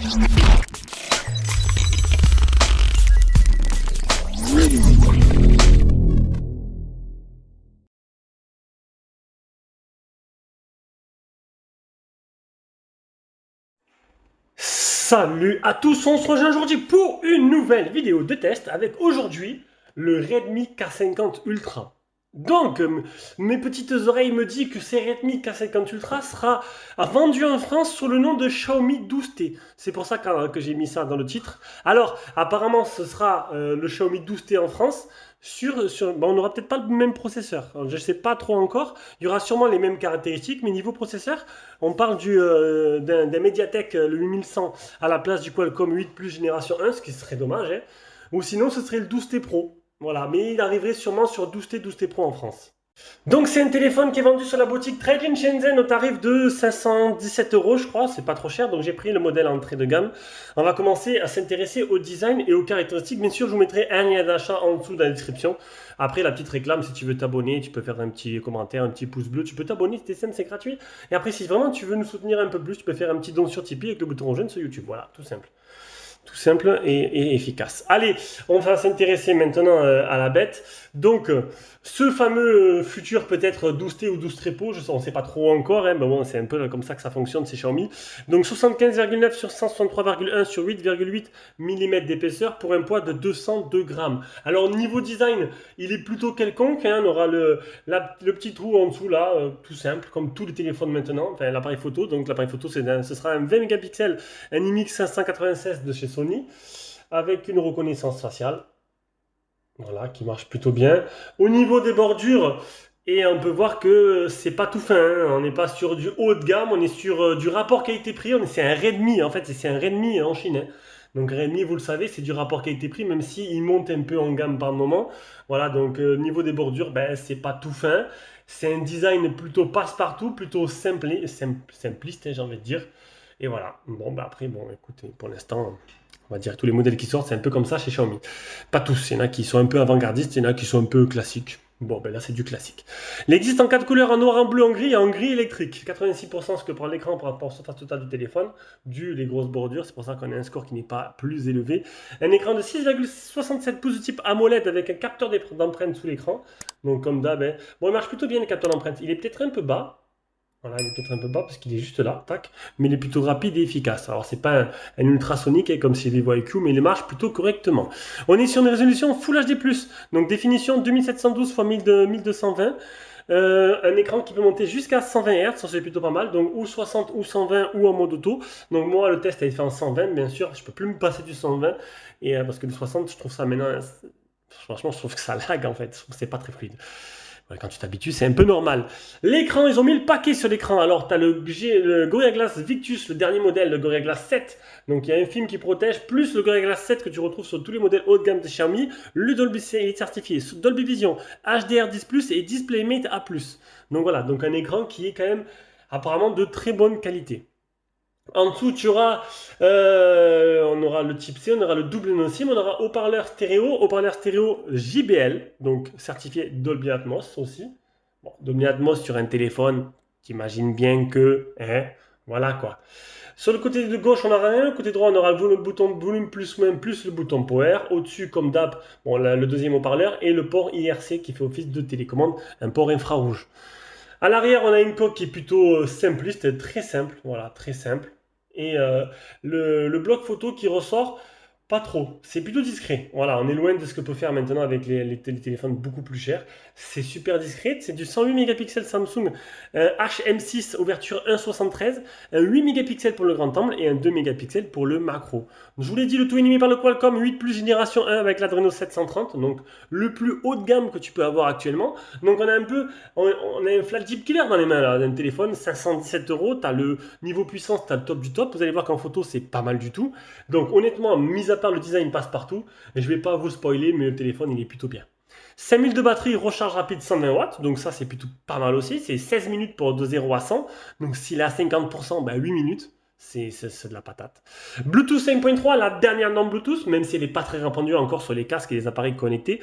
Salut à tous, on se rejoint aujourd'hui pour une nouvelle vidéo de test avec aujourd'hui le Redmi K50 Ultra. Donc, mes petites oreilles me disent que ce Redmi K50 Ultra sera vendu en France sous le nom de Xiaomi 12T. C'est pour ça que j'ai mis ça dans le titre. Alors, apparemment, ce sera le Xiaomi 12T en France. On n'aura peut-être pas le même processeur. Alors, je ne sais pas trop encore. Il y aura sûrement les mêmes caractéristiques, mais niveau processeur, on parle d'un Mediatek le 8100 à la place du Qualcomm 8 Plus génération 1, ce qui serait dommage. Hein. Ou sinon, ce serait le 12T Pro. Voilà, mais il arriverait sûrement sur 12T, 12T Pro en France. Donc c'est un téléphone qui est vendu sur la boutique Trade in Shenzhen au tarif de 517 euros, je crois, c'est pas trop cher, donc j'ai pris le modèle entrée de gamme. On va commencer à s'intéresser au design et aux caractéristiques. Bien sûr, je vous mettrai un lien d'achat en dessous dans la description. Après, la petite réclame, si tu veux t'abonner, tu peux faire un petit commentaire, un petit pouce bleu, tu peux t'abonner, c'est gratuit. Et après, si vraiment tu veux nous soutenir un peu plus, tu peux faire un petit don sur Tipeee avec le bouton jaune sur YouTube. Voilà, tout simple. Tout simple et efficace. Allez, on va s'intéresser maintenant à la bête. Donc, ce fameux futur peut-être 12T ou 12 Trepo, on ne sait pas trop encore, hein, mais bon, c'est un peu comme ça que ça fonctionne, c'est Xiaomi. Donc 75,9 sur 163,1 sur 8,8 mm d'épaisseur pour un poids de 202 grammes. Alors, niveau design, il est plutôt quelconque. Hein, on aura le petit trou en dessous là, tout simple, comme tous les téléphones maintenant, enfin l'appareil photo. Donc l'appareil photo, ce sera un 20 mégapixels, un IMX596 de chez Sony, avec une reconnaissance faciale. Voilà, qui marche plutôt bien. Au niveau des bordures, et on peut voir que c'est pas tout fin, hein. On n'est pas sur du haut de gamme, on est sur du rapport qualité-prix. C'est un Redmi, en fait, c'est un Redmi en Chine. Hein. Donc Redmi, vous le savez, c'est du rapport qualité-prix, même s'il monte un peu en gamme par moment. Voilà, donc niveau des bordures, ben, c'est pas tout fin. C'est un design plutôt passe-partout, plutôt simpliste, hein, j'ai envie de dire. Et voilà. Bon, bah après, bon, écoutez, pour l'instant, on va dire tous les modèles qui sortent, c'est un peu comme ça chez Xiaomi. Pas tous, il y en a qui sont un peu avant-gardistes, il y en a qui sont un peu classiques. Bon, ben là, c'est du classique. Il existe en 4 couleurs, en noir, en bleu, en gris et en gris électrique. 86% ce que prend l'écran par rapport au surface totale du téléphone, dû les grosses bordures, c'est pour ça qu'on a un score qui n'est pas plus élevé. Un écran de 6,67 pouces de type AMOLED avec un capteur d'empreinte sous l'écran. Donc, comme d'hab, hein. Bon, il marche plutôt bien le capteur d'empreinte. Il est peut-être un peu bas. Voilà, il est peut-être un peu bas parce qu'il est juste là, tac, mais il est plutôt rapide et efficace. Alors c'est pas un ultrasonique hein, comme chez Vivo IQ, mais il marche plutôt correctement. On est sur une résolution Full HD+, donc définition 2712 x 1220. Un écran qui peut monter jusqu'à 120 Hz, ça c'est plutôt pas mal, donc ou 60 ou 120 ou en mode auto. Donc moi le test a été fait en 120, bien sûr, je peux plus me passer du 120, et parce que le 60 je trouve ça maintenant, franchement je trouve que ça lag en fait, je trouve que c'est pas très fluide. Ouais, quand tu t'habitues, c'est un peu normal. L'écran, ils ont mis le paquet sur l'écran. Alors, tu as le Gorilla Glass Victus, le dernier modèle, le Gorilla Glass 7. Donc, il y a un film qui protège, plus le Gorilla Glass 7 que tu retrouves sur tous les modèles haut de gamme de Xiaomi. Le Dolby est certifié Dolby Vision, HDR10+, et DisplayMate A+. Donc voilà, donc un écran qui est quand même apparemment de très bonne qualité. En dessous, on aura le type C, on aura le double non-SIM, on aura haut-parleur stéréo JBL, donc certifié Dolby Atmos aussi. Bon, Dolby Atmos sur un téléphone, t'imagines bien que, hein, voilà quoi. Sur le côté de gauche, on aura rien. Côté droit, on aura le bouton volume plus moins plus le bouton power. Au-dessus, comme d'hab, bon, le deuxième haut-parleur et le port IRC qui fait office de télécommande, un port infrarouge. À l'arrière, on a une coque qui est plutôt simpliste, très simple, voilà, très simple. Et le bloc photo qui ressort pas trop, c'est plutôt discret. Voilà, on est loin de ce que peut faire maintenant avec les téléphones beaucoup plus chers. C'est super discret, c'est du 108 mégapixels Samsung HM6 ouverture 1.73, un 8 mégapixels pour le grand angle et un 2 mégapixels pour le macro. Je vous l'ai dit, le tout animé par le Qualcomm 8 Plus génération 1 avec l'Adreno 730, donc le plus haut de gamme que tu peux avoir actuellement. Donc on a un flagship killer dans les mains là, d'un téléphone, 517 euros, tu as le niveau puissance, tu as le top du top. Vous allez voir qu'en photo, c'est pas mal du tout. Donc honnêtement, mis à part le design passe partout, et je vais pas vous spoiler, mais le téléphone il est plutôt bien. 5000 de batterie, recharge rapide 120 watts, donc ça c'est plutôt pas mal aussi, c'est 16 minutes pour de 0 à 100, donc s'il est à 50%, ben 8 minutes, c'est de la patate. Bluetooth 5.3, la dernière norme Bluetooth, même si elle n'est pas très répandue encore sur les casques et les appareils connectés.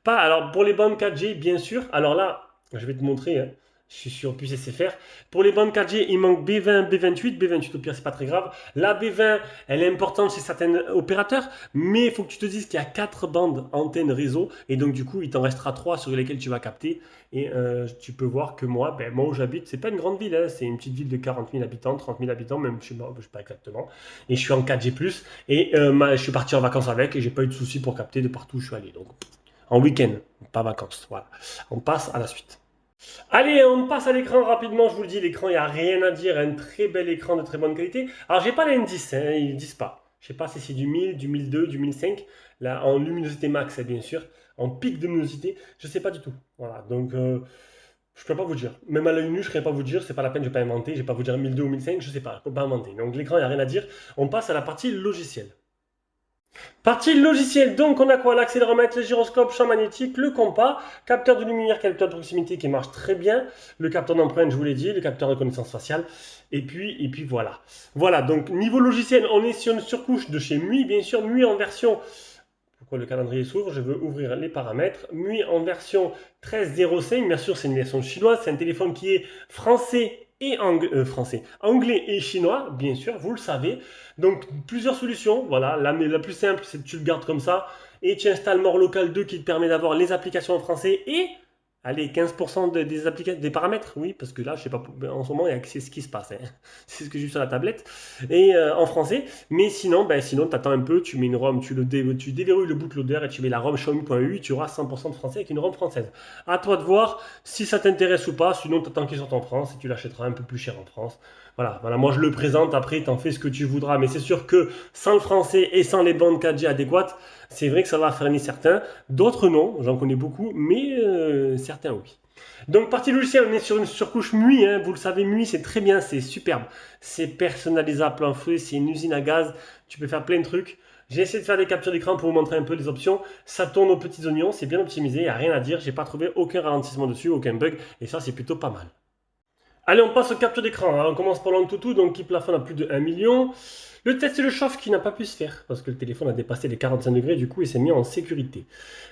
Alors pour les bandes 4G, bien sûr, alors là, je vais te montrer, hein. Je suis sur puce SFR. Pour les bandes 4G, il manque B20, B28. B28 au pire, c'est pas très grave. La B20, elle est importante chez certains opérateurs, mais il faut que tu te dises qu'il y a 4 bandes antennes réseau, et donc du coup, il t'en restera 3 sur lesquelles tu vas capter. Et tu peux voir que moi, moi où j'habite, c'est pas une grande ville, hein, c'est une petite ville de 40 000 habitants, 30 000 habitants, même je sais pas exactement. Et je suis en 4G+, et je suis parti en vacances avec, et j'ai pas eu de soucis pour capter de partout où je suis allé. Donc, en week-end, pas vacances. Voilà. On passe à la suite. Allez, on passe à l'écran rapidement, je vous le dis, l'écran, il n'y a rien à dire, un très bel écran de très bonne qualité. Alors, j'ai pas l'indice, hein, ils ne disent pas. Je sais pas si c'est du 1000, du 1002, du 1005, là, en luminosité max, hein, bien sûr, en pic de luminosité, je sais pas du tout. Voilà, donc je peux pas vous dire. Même à l'œil nu, je ne pourrais pas vous dire, c'est pas la peine, je vais pas inventer, je vais pas vous dire 1002 ou 1005, je sais pas, je peux pas inventer. Donc l'écran, il n'y a rien à dire. On passe à la partie logicielle. Partie logicielle, donc on a quoi? L'accéléromètre, le gyroscope, champ magnétique, le compas, capteur de lumière, capteur de proximité qui marche très bien, le capteur d'empreinte, je vous l'ai dit, le capteur de reconnaissance faciale, et puis voilà. Voilà, donc niveau logiciel, on est sur une surcouche de chez MUI, bien sûr, MUI en version... Pourquoi le calendrier s'ouvre? Je veux ouvrir les paramètres. MUI en version 13.05, bien sûr c'est une version chinoise, c'est un téléphone qui est français et anglais et chinois, bien sûr, vous le savez. Donc plusieurs solutions, voilà, la plus simple c'est que tu le gardes comme ça et tu installes More Local 2 qui te permet d'avoir les applications en français et allez, 15% des paramètres, oui, parce que là, je sais pas, en ce moment, c'est ce qui se passe, hein. C'est ce que j'ai vu sur la tablette, et en français. Mais sinon, sinon, tu attends un peu, tu mets une ROM, tu déverrouilles le bootloader et tu mets la ROM Xiaomi.ui, tu auras 100% de français avec une ROM française. À toi de voir si ça t'intéresse ou pas, sinon, tu attends qu'il sorte en France et tu l'achèteras un peu plus cher en France. Voilà, moi je le présente, après, tu en fais ce que tu voudras, mais c'est sûr que sans le français et sans les bandes 4G adéquates, c'est vrai que ça va freiner certains. D'autres non, j'en connais beaucoup, mais certains oui. Donc partie logicielle, on est sur une surcouche MUI, hein, vous le savez, MUI c'est très bien, c'est superbe, c'est personnalisable plein fouet, c'est une usine à gaz, tu peux faire plein de trucs. J'ai essayé de faire des captures d'écran pour vous montrer un peu les options, ça tourne aux petits oignons, c'est bien optimisé, il n'y a rien à dire, j'ai pas trouvé aucun ralentissement dessus, aucun bug, et ça c'est plutôt pas mal. Allez, on passe aux captures d'écran, hein. On commence par l'Antutu, donc qui plafonne à plus de 1 million. Le test et le chauffe qui n'a pas pu se faire parce que le téléphone a dépassé les 45 degrés, du coup il s'est mis en sécurité.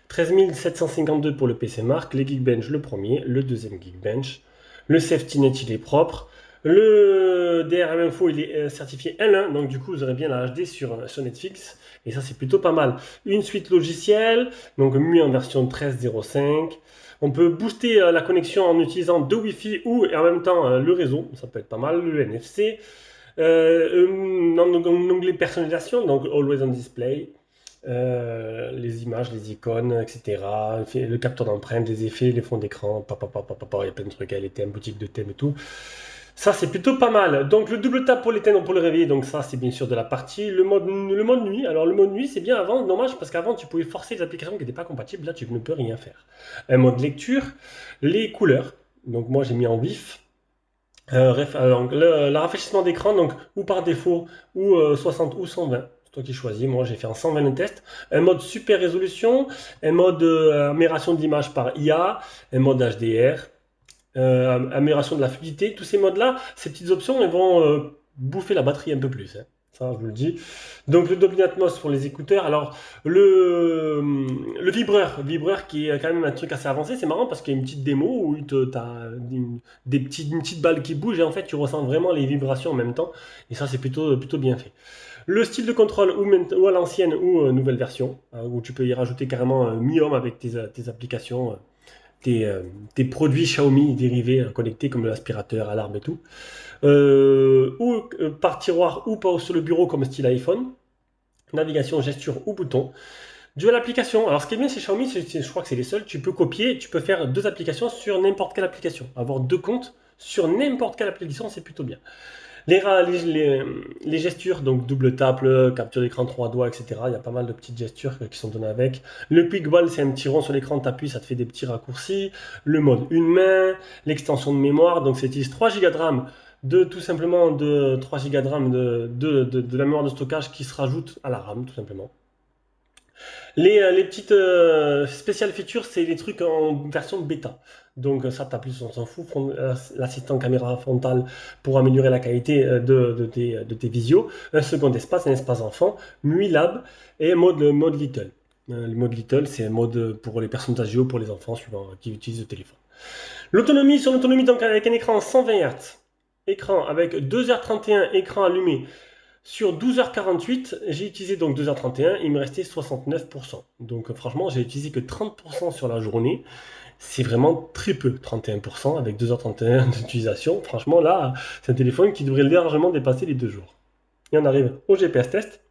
13 752 pour le PC Mark, les Geekbench le premier, le deuxième Geekbench. Le Safety Net il est propre. Le DRM Info il est certifié L1, donc du coup vous aurez bien la HD sur Netflix. Et ça c'est plutôt pas mal. Une suite logicielle, donc MUI en version 13.05. On peut booster la connexion en utilisant deux Wi-Fi ou et en même temps le réseau, ça peut être pas mal, le NFC. Un onglet personnalisation, donc Always on Display, les images, les icônes, etc. Le capteur d'empreinte, les effets, les fonds d'écran, il y a plein de trucs, les thèmes, boutique de thèmes et tout. Ça, c'est plutôt pas mal. Donc, le double tap pour l'éteindre, pour le réveiller. Donc, ça, c'est bien sûr de la partie. Le mode nuit. Alors, le mode nuit, c'est bien avant. Dommage, parce qu'avant, tu pouvais forcer les applications qui n'étaient pas compatibles. Là, tu ne peux rien faire. Un mode lecture. Les couleurs. Donc, moi, j'ai mis en vif. Le rafraîchissement d'écran, donc, ou par défaut, ou 60 ou 120. C'est toi qui choisis. Moi, j'ai fait en 120 le test. Un mode super résolution. Un mode amélioration de l'image par IA. Un mode HDR. Amélioration de la fluidité, tous ces modes-là, ces petites options, elles vont bouffer la batterie un peu plus, hein. Ça, je vous le dis. Donc, le Dolby Atmos pour les écouteurs. Alors, le vibreur qui est quand même un truc assez avancé, c'est marrant parce qu'il y a une petite démo où tu as une petite balle qui bouge et en fait, tu ressens vraiment les vibrations en même temps. Et ça, c'est plutôt bien fait. Le style de contrôle ou à l'ancienne ou nouvelle version, où tu peux y rajouter carrément Mi Home avec tes applications. Tes produits Xiaomi dérivés connectés comme l'aspirateur, alarme et tout, ou par tiroir ou pas sur le bureau comme style iPhone, navigation, gesture ou bouton. Dual application. Alors ce qui est bien chez Xiaomi, je crois que c'est les seuls, tu peux copier, tu peux faire deux applications sur n'importe quelle application. Avoir deux comptes sur n'importe quelle application, c'est plutôt bien. Les gestures, donc double tap, capture d'écran 3 doigts, etc. Il y a pas mal de petites gestures qui sont données avec. Le quick ball, c'est un petit rond sur l'écran, tu appuies, ça te fait des petits raccourcis. Le mode une main, l'extension de mémoire, donc ça utilise 3 Go de RAM, tout simplement de 3 Go de RAM de la mémoire de stockage qui se rajoute à la RAM, tout simplement. Les petites spéciales features, c'est les trucs en version bêta. Donc ça, t'appuies, on s'en fout. L'assistant caméra frontale pour améliorer la qualité de tes visios. Un second espace, un espace enfant. MUI Lab et mode Little. Le mode Little, c'est un mode pour les personnes âgées ou pour les enfants suivant qui utilisent le téléphone. L'autonomie, sur l'autonomie, donc avec un écran 120 Hz, écran avec 2h31, écran allumé sur 12h48, j'ai utilisé donc 2h31, il me restait 69%. Donc franchement, j'ai utilisé que 30% sur la journée. C'est vraiment très peu, 31% avec 2h31 d'utilisation. Franchement, là, c'est un téléphone qui devrait largement dépasser les 2 jours. Et on arrive au GPS test.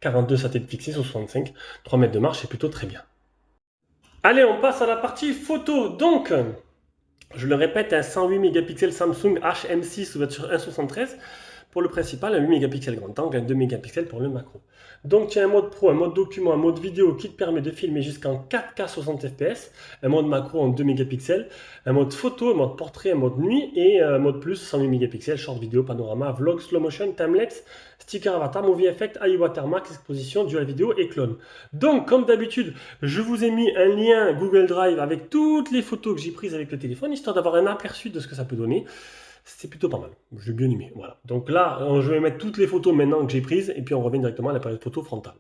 42 satellites fixés sur 65, 3 mètres de marche, c'est plutôt très bien. Allez, on passe à la partie photo. Donc, je le répète, un 108 mégapixels Samsung HM6 ouverture 1.73 pour le principal, un 8 mégapixels grand angle, un 2 mégapixels pour le macro. Donc tu as un mode pro, un mode document, un mode vidéo qui te permet de filmer jusqu'en 4K 60 fps, un mode macro en 2 mégapixels, un mode photo, un mode portrait, un mode nuit et un mode plus 108 mégapixels, short vidéo, panorama, vlog, slow motion, timelapse, sticker avatar, movie effect, high watermark, exposition, dual vidéo et clone. Donc comme d'habitude, je vous ai mis un lien Google Drive avec toutes les photos que j'ai prises avec le téléphone, histoire d'avoir un aperçu de ce que ça peut donner. C'est plutôt pas mal, j'ai bien aimé. Voilà. Donc là, je vais mettre toutes les photos maintenant que j'ai prises et puis on revient directement à l'appareil photo frontal.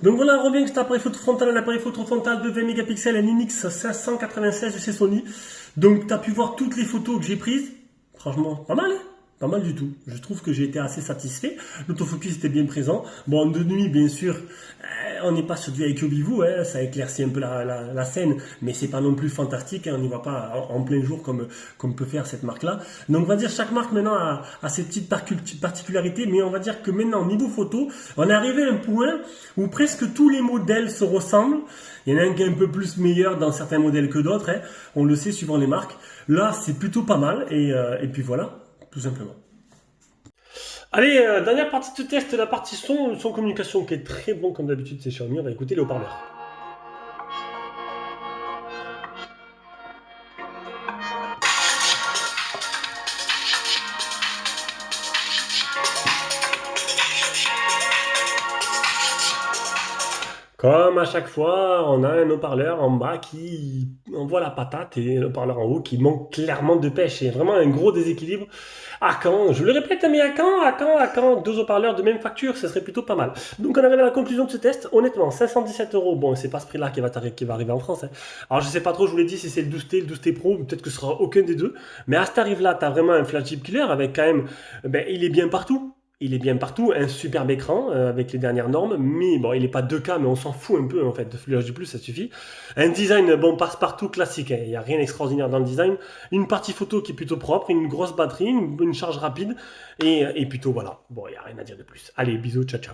Donc voilà, on revient avec cet appareil photo frontal, un appareil photo frontal de 20 mégapixels, un Inix 596 de chez Sony. Donc tu as pu voir toutes les photos que j'ai prises. Franchement, pas mal, hein? Pas mal du tout. Je trouve que j'ai été assez satisfait. L'autofocus était bien présent. Bon, de nuit, bien sûr, on n'est pas sur du avec Vivo, hein, ça éclaircit un peu la scène, mais c'est pas non plus fantastique, hein, on n'y va pas en plein jour comme peut faire cette marque-là. Donc on va dire chaque marque maintenant a ses petites particularités, mais on va dire que maintenant, niveau photo, on est arrivé à un point où presque tous les modèles se ressemblent. Il y en a un qui est un peu plus meilleur dans certains modèles que d'autres, hein, on le sait suivant les marques. Là, c'est plutôt pas mal, et puis voilà, tout simplement. Allez, dernière partie de test, la partie son communication qui est très bon comme d'habitude, c'est Xiaomi. On va écouter les haut-parleurs. Comme à chaque fois, on a un haut-parleur en bas qui envoie la patate et un haut-parleur en haut qui manque clairement de pêche. C'est vraiment un gros déséquilibre. À quand? Je le répète, mais à quand deux haut-parleurs de même facture, ce serait plutôt pas mal. Donc on arrive à la conclusion de ce test. Honnêtement, 517 euros, bon, c'est pas ce prix-là qui va arriver en France, hein. Alors je sais pas trop, je vous l'ai dit, si c'est le 12T, le 12T Pro, peut-être que ce sera aucun des deux. Mais à ce tarif-là, tu as vraiment un flagship killer avec quand même, ben, il est bien partout. Il est bien partout, un superbe écran avec les dernières normes, mais bon, il n'est pas 2K, mais on s'en fout un peu en fait. De Full HD+, ça suffit. Un design, bon, passe-partout classique, hein. Il n'y a rien d'extraordinaire dans le design. Une partie photo qui est plutôt propre, une grosse batterie, une charge rapide, et plutôt voilà. Bon, il n'y a rien à dire de plus. Allez, bisous, ciao ciao.